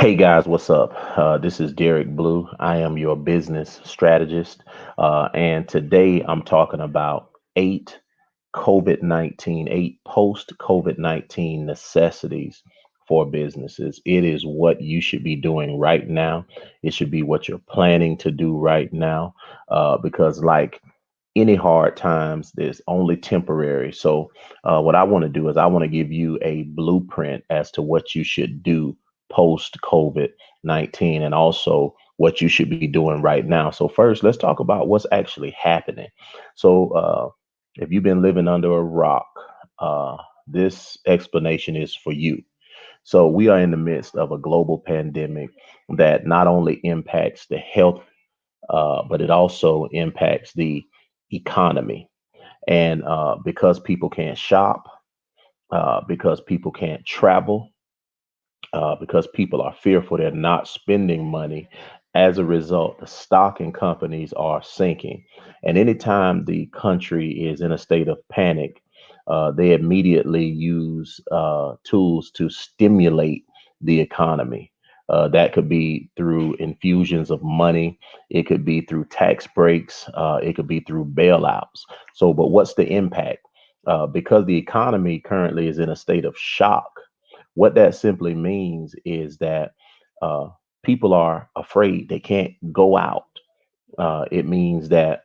Hey guys, what's up? This is Derrick Blue. I am your business strategist. And today I'm talking about eight eight post COVID 19 necessities for businesses. It is what you should be doing right now. It should be what you're planning to do right now. Because, like any hard times, there's only temporary. So, what I want to do is I want to give you a blueprint as to what you should do post COVID 19 and also what you should be doing right now. So, first, let's talk about what's actually happening. So, if you've been living under a rock, uh, this explanation is for you. So, we are in the midst of a global pandemic that not only impacts the health, but it also impacts the economy. And because people can't shop, because people can't travel, because people are fearful they're not spending money. As a result, the stocking companies are sinking. And anytime the country is in a state of panic, they immediately use tools to stimulate the economy. That could be through infusions of money. It could be through tax breaks. It could be through bailouts. So, but what's the impact? Because the economy currently is in a state of shock, what that simply means is that uh, people are afraid they can't go out. It means that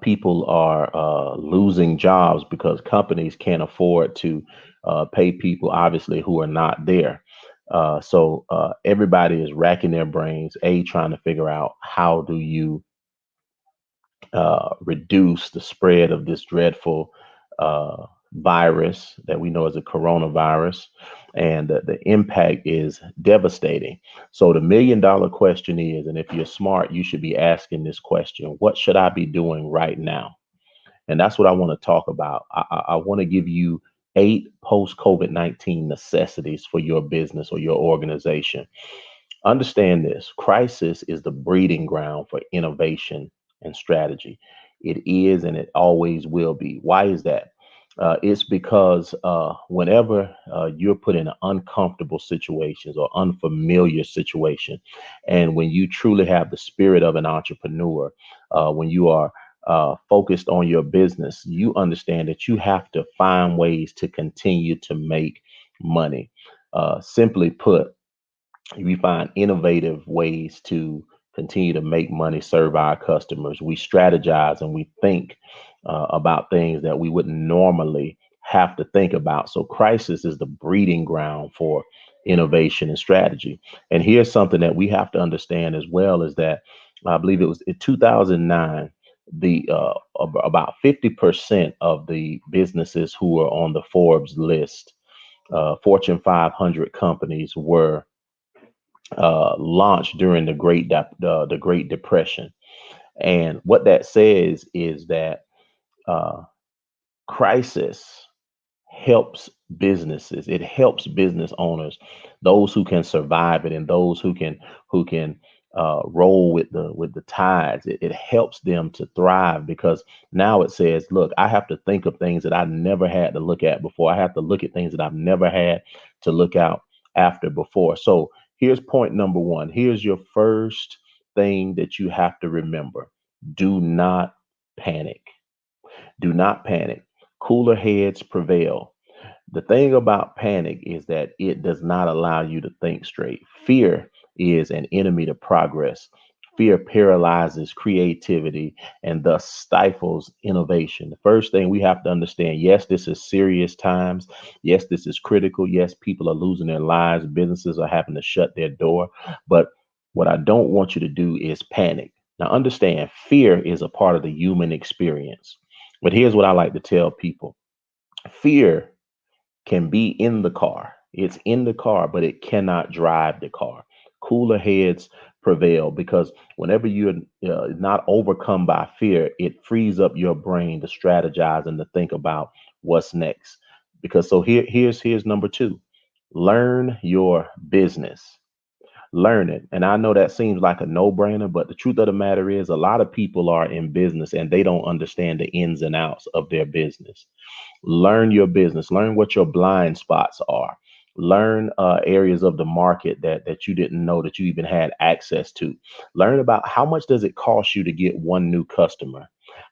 people are losing jobs because companies can't afford to pay people, obviously, who are not there. So everybody is racking their brains, trying to figure out how do you reduce the spread of this dreadful virus that we know as a coronavirus. And the impact is devastating. So, the $1 million question is, and if you're smart, you should be asking this question: what should I be doing right now? And that's what I want to talk about. I want to give you eight post COVID 19 necessities for your business or your organization. Understand this: crisis is the breeding ground for innovation and strategy. It is and it always will be. Why is that? It's because whenever you're put in uncomfortable situations or unfamiliar situation, and when you truly have the spirit of an entrepreneur, when you are focused on your business, you understand that you have to find ways to continue to make money. Simply put, we find innovative ways to continue to make money, serve our customers. We strategize and we think about things that we wouldn't normally have to think about. So, crisis is the breeding ground for innovation and strategy. And here's something that we have to understand as well: is that I believe it was in 2009. About 50% of the businesses who were on the Forbes list, Fortune 500 companies, were launched during the Great Depression. And what that says is that uh, crisis helps businesses. It helps business owners, those who can survive it, and those who can roll with the tides. It helps them to thrive because now it says, look, I have to think of things that I never had to look at before. I have to look at things that I've never had to look out after before. So here's point number one. Here's your first thing that you have to remember: do not panic. Do not panic. Cooler heads prevail. The thing about panic is that it does not allow you to think straight. Fear is an enemy to progress. Fear paralyzes creativity and thus stifles innovation. The first thing we have to understand: yes, this is serious times. Yes, this is critical. Yes, people are losing their lives. Businesses are having to shut their door. But what I don't want you to do is panic. Now, understand, fear is a part of the human experience. But here's what I like to tell people: fear can be in the car. It's in the car, but it cannot drive the car. Cooler heads prevail because whenever you're not overcome by fear, it frees up your brain to strategize and to think about what's next. Because so here's number two: learn your business. Learn it. And I know that seems like a no-brainer, but the truth of the matter is a lot of people are in business and they don't understand the ins and outs of their business. Learn your business. Learn what your blind spots are. Learn areas of the market that you didn't know that you even had access to. Learn about how much does it cost you to get one new customer.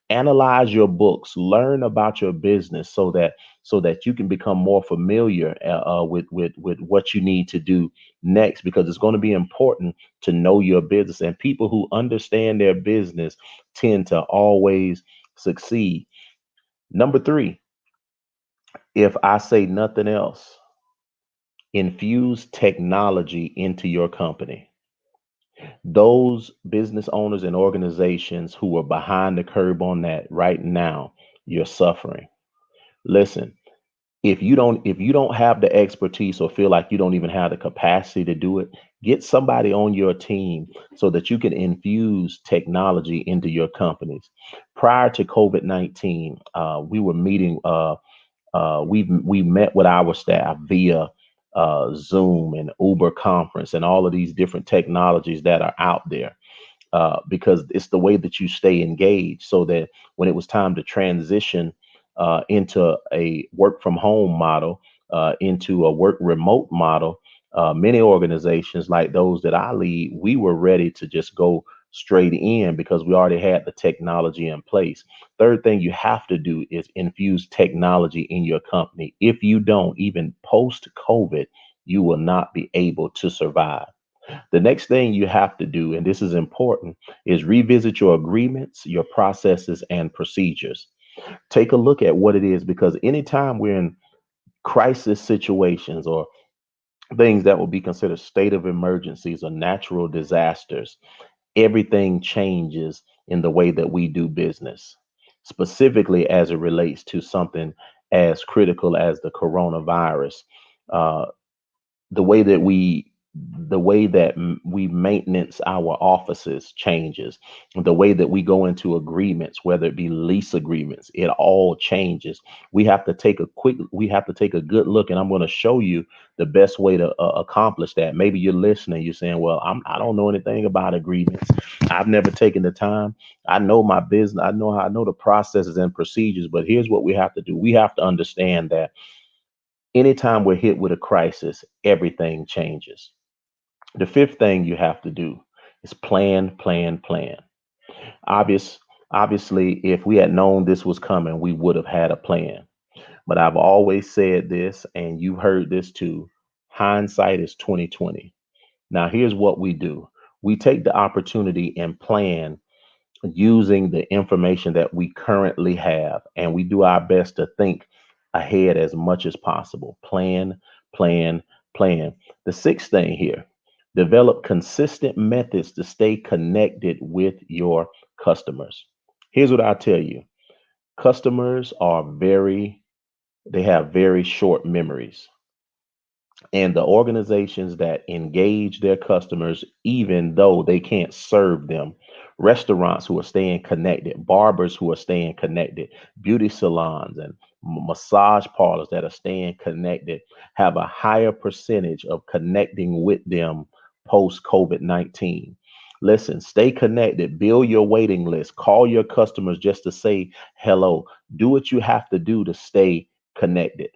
Analyze your books, learn about your business so that you can become more familiar with what you need to do next, because it's going to be important to know your business, and people who understand their business tend to always succeed. Number three, if I say nothing else, infuse technology into your company. Those business owners and organizations who are behind the curve on that right now, you're suffering. Listen, if you don't have the expertise or feel like you don't even have the capacity to do it, get somebody on your team so that you can infuse technology into your companies. Prior to COVID-19, we were meeting. We met with our staff via Zoom and Uber conference and all of these different technologies that are out there, because it's the way that you stay engaged, so that when it was time to transition into a work from home model, into a work remote model, many organizations like those that I lead, we were ready to just go straight in because we already had the technology in place. Third thing you have to do is infuse technology in your company. If you don't, even post COVID, you will not be able to survive. The next thing you have to do, and this is important, is revisit your agreements, your processes, and procedures. Take a look at what it is, because anytime we're in crisis situations or things that will be considered state of emergencies or natural disasters, everything changes in the way that we do business, specifically as it relates to something as critical as the coronavirus. Uh, the way that we maintenance our offices changes. The way that we go into agreements, whether it be lease agreements, it all changes. We have to take a good look, and I'm going to show you the best way to accomplish that. Maybe you're listening, you're saying, well, I don't know anything about agreements, I've never taken the time. I know my business, I know the processes and procedures, but here's what we have to do. We have to understand that anytime we're hit with a crisis, everything changes. The fifth thing you have to do is plan, plan, plan. Obvious, Obviously, if we had known this was coming, we would have had a plan. But I've always said this, and you heard this too. Hindsight is 2020. Now, here's what we do. We take the opportunity and plan using the information that we currently have, and we do our best to think ahead as much as possible. Plan, plan, plan. The sixth thing here, develop consistent methods to stay connected with your customers. Here's what I tell you: customers they have very short memories, and the organizations that engage their customers, even though they can't serve them, restaurants who are staying connected, barbers who are staying connected, beauty salons and massage parlors that are staying connected, have a higher percentage of connecting with them post COVID 19. Listen, stay connected, build your waiting list, call your customers just to say hello. Do what you have to do to stay connected.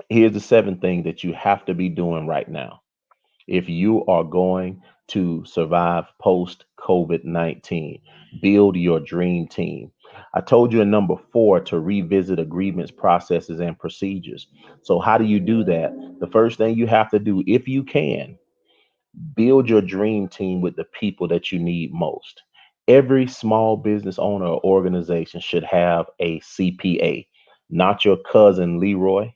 Here's the seventh thing that you have to be doing right now if you are going to survive post COVID 19. Build your dream team. I told you in number four to revisit agreements, processes, and procedures. So, how do you do that? The first thing you have to do, if you can, build your dream team with the people that you need most. Every small business owner or organization should have a CPA, not your cousin Leroy.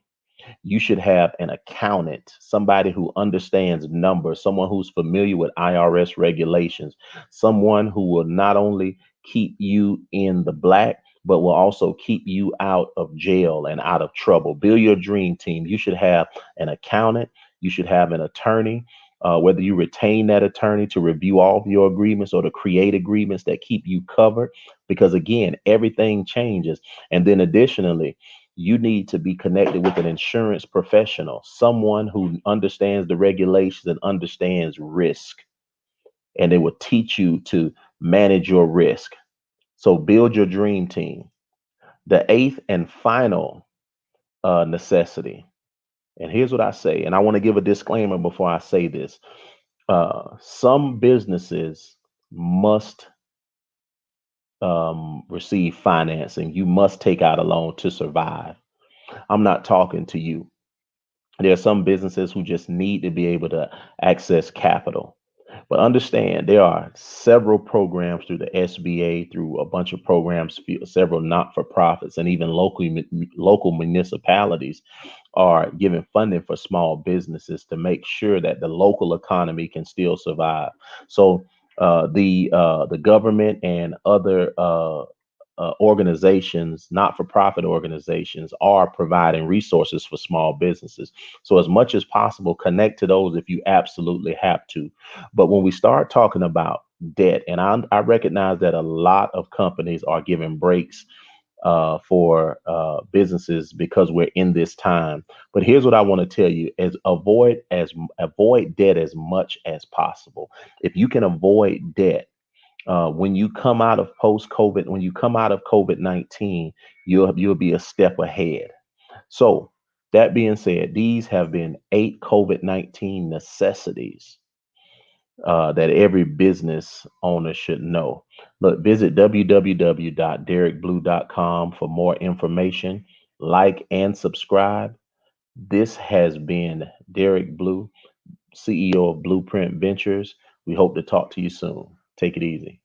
You should have an accountant, somebody who understands numbers, someone who's familiar with IRS regulations, someone who will not only keep you in the black, but will also keep you out of jail and out of trouble. Build your dream team. You should have an accountant, you should have an attorney. Whether you retain that attorney to review all of your agreements or to create agreements that keep you covered, because again, everything changes. And then additionally, you need to be connected with an insurance professional, someone who understands the regulations and understands risk, and they will teach you to manage your risk. So build your dream team. The eighth and final necessity, And here's what I say, and I want to give a disclaimer before I say this. Some businesses must receive financing. You must take out a loan to survive. I'm not talking to you. There are some businesses who just need to be able to access capital. But understand there are several programs through the SBA, through a bunch of programs, several not for profits, and even local municipalities are giving funding for small businesses to make sure that the local economy can still survive. So the government and other organizations, not-for-profit organizations, are providing resources for small businesses. So as much as possible, connect to those if you absolutely have to. But when we start talking about debt, and I recognize that a lot of companies are giving breaks for businesses because we're in this time. But here's what I want to tell you: is avoid debt as much as possible. If you can avoid debt when you come out of post COVID, when you come out of COVID-19, you'll be a step ahead. So that being said, these have been 8 COVID-19 necessities that every business owner should know. Look, visit www.derrickblue.com for more information. Like and subscribe. This has been Derrick Blue, CEO of Blueprint Ventures. We hope to talk to you soon. Take it easy.